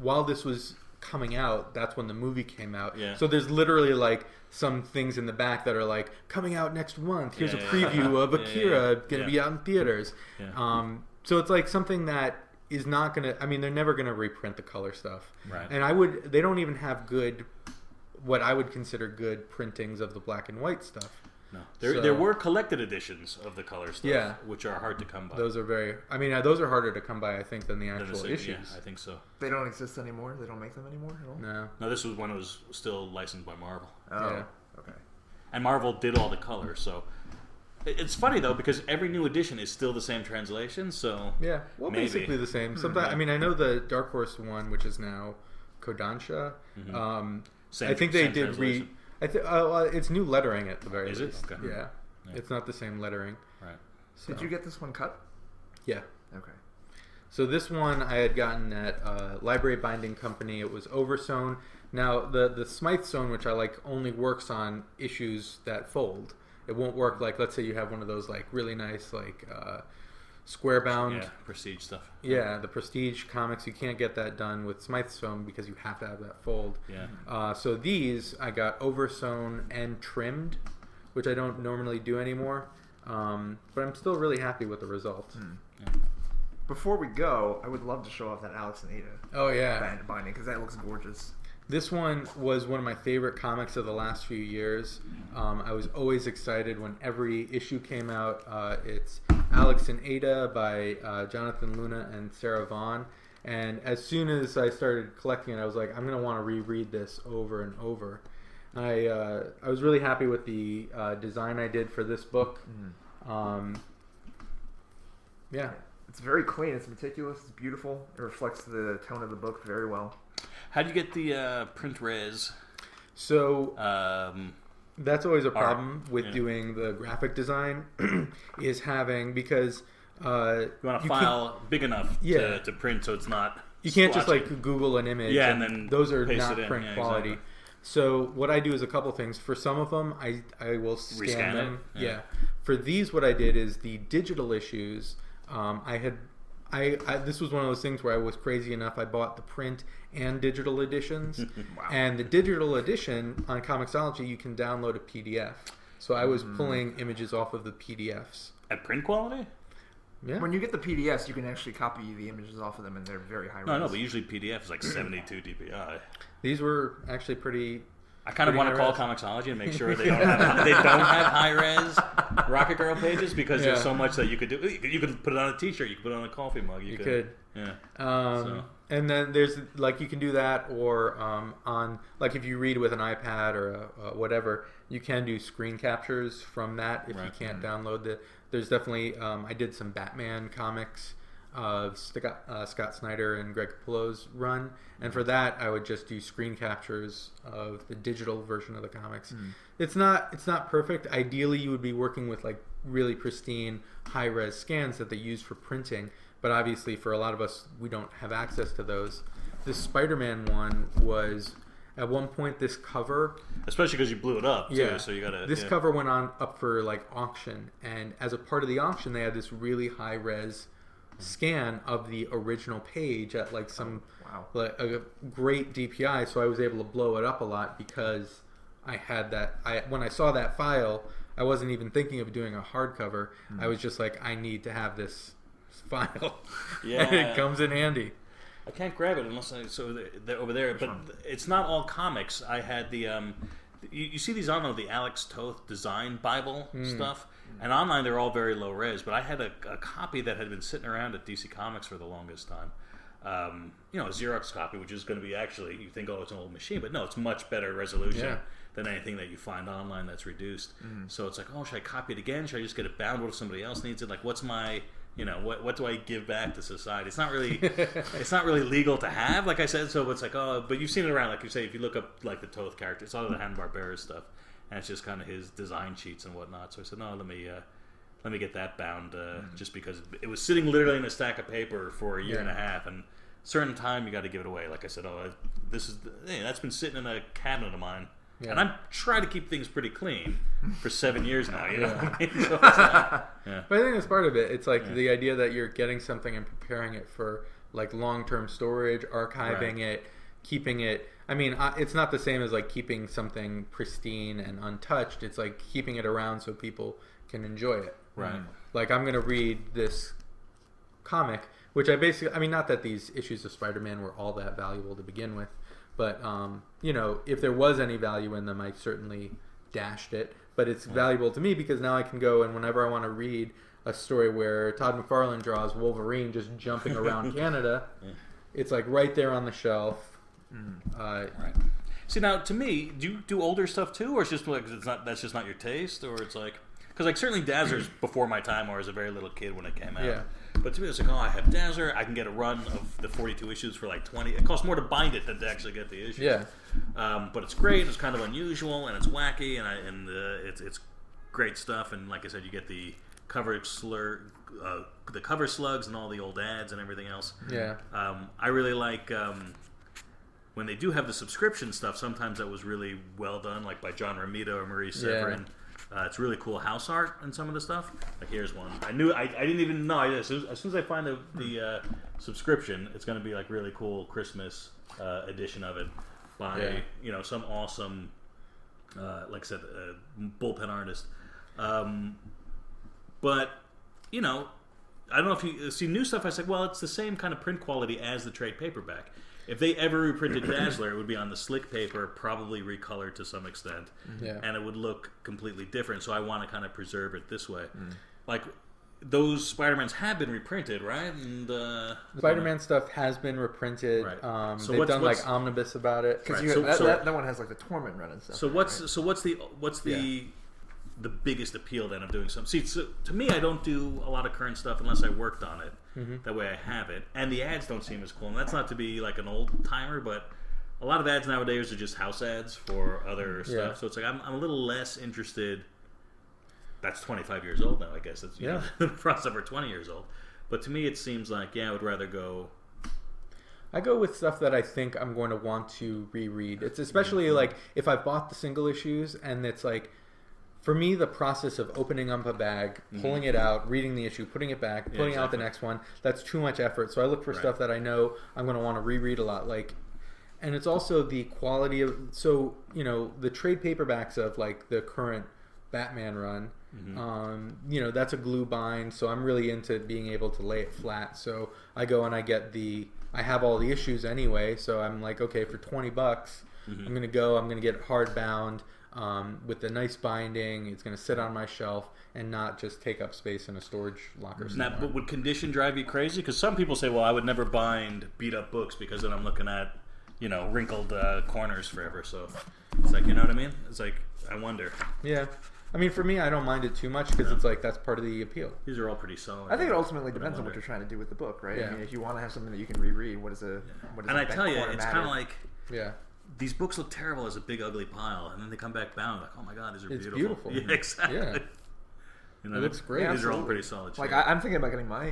while this was coming out, that's when the movie came out. Yeah. So there's literally like some things in the back that are like coming out next month. Here's a preview of Akira going to be out in theaters. Yeah. So it's like something that is not going to. I mean, they're never going to reprint the color stuff. Right. And they don't even have what I would consider good printings of the black and white stuff. No, there were collected editions of the color stuff, which are hard to come by. Those are those are harder to come by, I think, than the actual issues. Yeah, I think so. They don't exist anymore. They don't make them anymore at all. No, this was when it was still licensed by Marvel. Oh, yeah. Okay. And Marvel did all the colors, so it's funny though because every new edition is still the same translation. So basically the same. Sometimes I mean, I know the Dark Horse one, which is now Kodansha. I think they did it's new lettering at the very least. Is it? Okay. Yeah. It's not the same lettering. Right. So. Did you get this one cut? Yeah. Okay. So this one I had gotten at a library binding company. It was oversewn. Now the Smythe sewn, which I like, only works on issues that fold. It won't work like, let's say you have one of those like really nice like square bound prestige stuff. Yeah, the prestige comics. You can't get that done with Smythe sewn because you have to have that fold. Yeah. So these I got oversewn and trimmed, which I don't normally do anymore. But I'm still really happy with the result. Yeah. Before we go, I would love to show off that Alex and Ada. Oh yeah, binding, because that looks gorgeous. This one was one of my favorite comics of the last few years. I was always excited when every issue came out. It's Alex and Ada by Jonathan Luna and Sarah Vaughn. And as soon as I started collecting it, I was like, I'm going to want to reread this over and over. I was really happy with the design I did for this book. Yeah. It's very clean. It's meticulous. It's beautiful. It reflects the tone of the book very well. How do you get the print res? So that's always a problem with doing the graphic design is having, because you want a file big enough to print so it's not you can't just like Google an image and then those are not print quality. Exactly. So what I do is a couple things. For some of them I will scan them. Yeah. For these, what I did is the digital issues, this was one of those things where I was crazy enough. I bought the print and digital editions. Wow. And the digital edition on Comixology, you can download a PDF. So I was pulling images off of the PDFs. At print quality? Yeah. When you get the PDFs, you can actually copy the images off of them, and they're very high res. No, but usually PDF is like 72 dpi. These were actually pretty... I kind of want to call Comixology and make sure they don't have high res Rocket Girl pages, because there's so much that you could do. You could put it on a T-shirt. You could put it on a coffee mug. You could. Yeah. And then there's like, you can do that, or on like if you read with an iPad or whatever, you can do screen captures from that if you can't download the. There's definitely I did some Batman comics of Scott Snyder and Greg Capullo's run, and for that I would just do screen captures of the digital version of the comics. It's not perfect. Ideally you would be working with like really pristine high res scans that they use for printing, but obviously for a lot of us we don't have access to those. This Spider-Man one was at one point this cover, especially because you blew it up too, so you gotta this cover went up for like auction, and as a part of the auction they had this really high res scan of the original page at like some like a great DPI, so I was able to blow it up a lot because I had that. When I saw that file, I wasn't even thinking of doing a hardcover. I was just like, I need to have this file. And it comes in handy. I can't grab it unless they're over there. But it's not all comics. I had the you see these online, the Alex Toth design Bible stuff. And online, they're all very low res, but I had a copy that had been sitting around at DC Comics for the longest time. A Xerox copy, which is going to be actually, you think, oh, it's an old machine, but no, it's much better resolution than anything that you find online that's reduced. So it's like, oh, should I copy it again? Should I just get it bound? What if somebody else needs it? Like, what's my, what do I give back to society? It's not really legal to have, like I said. So it's like, oh, but you've seen it around, like you say, if you look up like the Toth character, it's all of the Hanna-Barbera stuff. And it's just kind of his design sheets and whatnot. So I said, no, let me get that bound, just because it was sitting literally in a stack of paper for a year and a half. And certain time you got to give it away. Like I said, that's been sitting in a cabinet of mine, and I'm trying to keep things pretty clean for 7 years now. You know, what I mean? So it's but I think that's part of it. It's like the idea that you're getting something and preparing it for like long-term storage, archiving it, keeping it. I mean, it's not the same as like keeping something pristine and untouched. It's like keeping it around so people can enjoy it. Right. Like, I'm going to read this comic, which I mean, not that these issues of Spider-Man were all that valuable to begin with, but, if there was any value in them, I certainly dashed it. But it's valuable to me because now I can go, and whenever I want to read a story where Todd McFarlane draws Wolverine just jumping around Canada, it's like right there on the shelf. Right. See, now to me, do you do older stuff too, or it's just like that's just not your taste, or it's like, because like certainly Dazzler's before my time, or I was a very little kid when it came out. Yeah. But to me, it's like, oh, I have Dazzler, I can get a run of the 42 issues for like 20. It costs more to bind it than to actually get the issues. Yeah. But it's great. It's kind of unusual, and it's wacky, and it's great stuff. And like I said, you get the cover the cover slugs and all the old ads and everything else. Yeah. I really like when they do have the subscription stuff. Sometimes that was really well done, like by John Romita or Marie Severin. It's really cool house art and some of the stuff. Like here's one. I didn't even know. As soon as I find the subscription, it's going to be like really cool Christmas edition of it by some awesome, like I said, bullpen artist. But I don't know if you see new stuff. I said, well, it's the same kind of print quality as the trade paperback. If they ever reprinted Dazzler, it would be on the slick paper, probably recolored to some extent, and it would look completely different. So I want to kind of preserve it this way. Like those Spider-Mans have been reprinted, right? And Spider-Man stuff has been reprinted. Right. So they've done like omnibus about it. Because that one has like the Torment run and stuff. So what's the biggest appeal then of doing something? See, so to me, I don't do a lot of current stuff unless I worked on it. That way I have it. And the ads don't seem as cool. And that's not to be like an old timer, but a lot of ads nowadays are just house ads for other stuff. So it's like I'm a little less interested. That's 25 years old now, I guess. It's the process over 20 years old. But to me, it seems like, I would rather go... I go with stuff that I think I'm going to want to reread. It's especially like if I bought the single issues and it's like, for me, the process of opening up a bag, pulling it out, reading the issue, putting it back, putting out the next one, that's too much effort. So I look for stuff that I know I'm going to want to reread a lot. And it's also the quality of, the trade paperbacks of like the current Batman run, that's a glue bind. So I'm really into being able to lay it flat. So I go and I have all the issues anyway. So I'm like, okay, for $20, I'm going to get it hardbound. With the nice binding, it's going to sit on my shelf and not just take up space in a storage locker. Now, but would condition drive you crazy? Because some people say, well, I would never bind beat up books because then I'm looking at, wrinkled corners forever. So it's like, you know what I mean? It's like, I wonder. Yeah. I mean, for me, I don't mind it too much because it's like that's part of the appeal. These are all pretty solid. I think it ultimately depends on what you're trying to do with the book, right? I mean, if you want to have something that you can reread, what is a and I tell you, it's kind of like these books look terrible as a big ugly pile, and then they come back bound. Like, oh my god, these are beautiful. It's beautiful. Yeah, exactly. Yeah. It looks great. These are all pretty solid. Like I'm thinking about getting my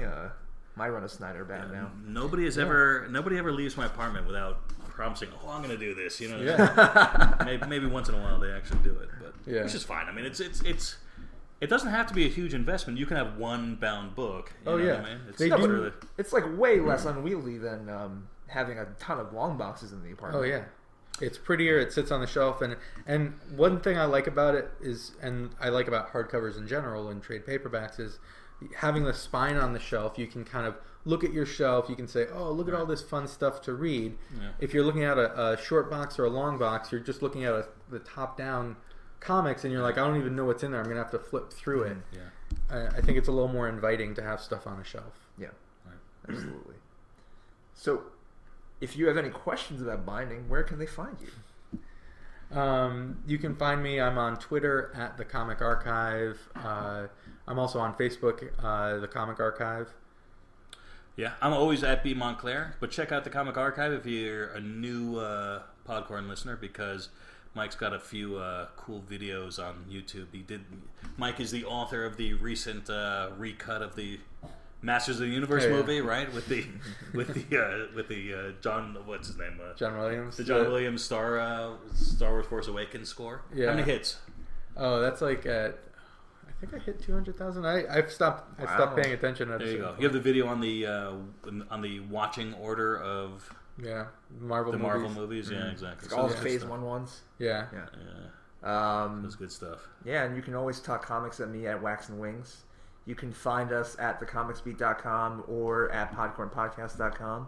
run of Snyder back now. Nobody ever leaves my apartment without promising, oh, I'm going to do this. Maybe once in a while they actually do it, but which is fine. I mean, it doesn't have to be a huge investment. You can have one bound book. You know what I mean? It's like way less unwieldy than having a ton of long boxes in the apartment. Oh yeah. It's prettier. It sits on the shelf, and one thing I like about it is, and I like about hardcovers in general and trade paperbacks, is having the spine on the shelf. You can kind of look at your shelf. You can say, "Oh, look at all this fun stuff to read." Yeah. If you're looking at a short box or a long box, you're just looking at the top-down comics, and you're like, "I don't even know what's in there. I'm going to have to flip through it." Yeah. I think it's a little more inviting to have stuff on a shelf. Yeah, absolutely. So, if you have any questions about binding, where can they find you? You can find me. I'm on Twitter at The Comic Archive. I'm also on Facebook, The Comic Archive. Yeah, I'm always at B Montclair, but check out The Comic Archive if you're a new Podcorn listener, because Mike's got a few cool videos on YouTube. Mike is the author of the recent recut of the Masters of the Universe movie, right? With the John, what's his name? John Williams. The John Williams Star Wars Force Awakens score. Yeah. How many hits? Oh, that's like I think I hit 200,000. I've stopped paying attention. There you go. You have the video on the watching order of Marvel movies. Yeah, exactly. It's all the Phase 1 ones. Yeah. That's good stuff. Yeah, and you can always talk comics at me at Wax and Wings. You can find us at thecomicsbeat.com or at PODCORNPODCAST.com.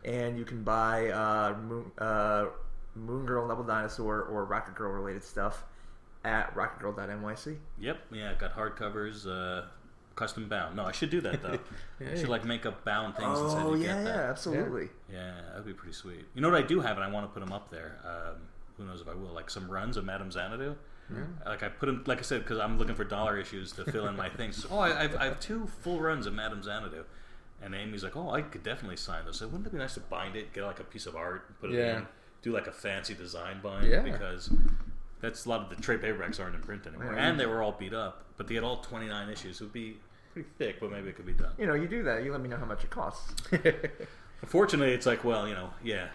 And you can buy Moon Girl, Double Dinosaur, or Rocket Girl related stuff at rocketgirl.nyc. Yep, got hardcovers, custom bound. No, I should do that though. I should make up bound things inside to get that. Yeah, absolutely. Yeah, that would be pretty sweet. You know what I do have, and I want to put them up there. Who knows if I will? Like some runs of Madame Xanadu. Like I put them, like I said, because I'm looking for dollar issues to fill in my things. I have 2 full runs of Madame Xanadu, and Amy's like, I could definitely sign those. So wouldn't it be nice to bind it, get like a piece of art, put it in, do like a fancy design bind? Because That's a lot of the trade paperbacks aren't in print anymore, Yeah, and they were all beat up. But they had all 29 issues. It would be pretty thick, but maybe it could be done. You know, you do that. You let me know how much it costs. Unfortunately, it's like, well, yeah.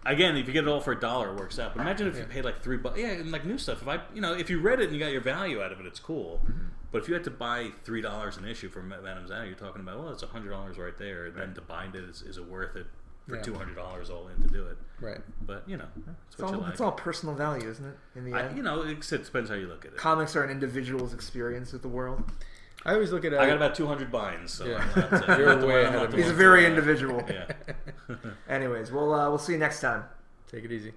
Again, if you get it all for $1, it works out. But imagine if you paid like $3. Yeah, and like new stuff. If you read it and you got your value out of it, it's cool. Mm-hmm. But if you had to buy $3 an issue from Adams Alley, you're talking about, well, it's $100 right there. And then to bind it is it worth it for $200 all in to do it? Right. But it's all personal value, isn't it? In the end, it depends how you look at it. Comics are an individual's experience with the world. I always look at it. I got about 200 binds, so yeah. you're way ahead of me. He's a very individual. Yeah. Anyways, we'll see you next time. Take it easy.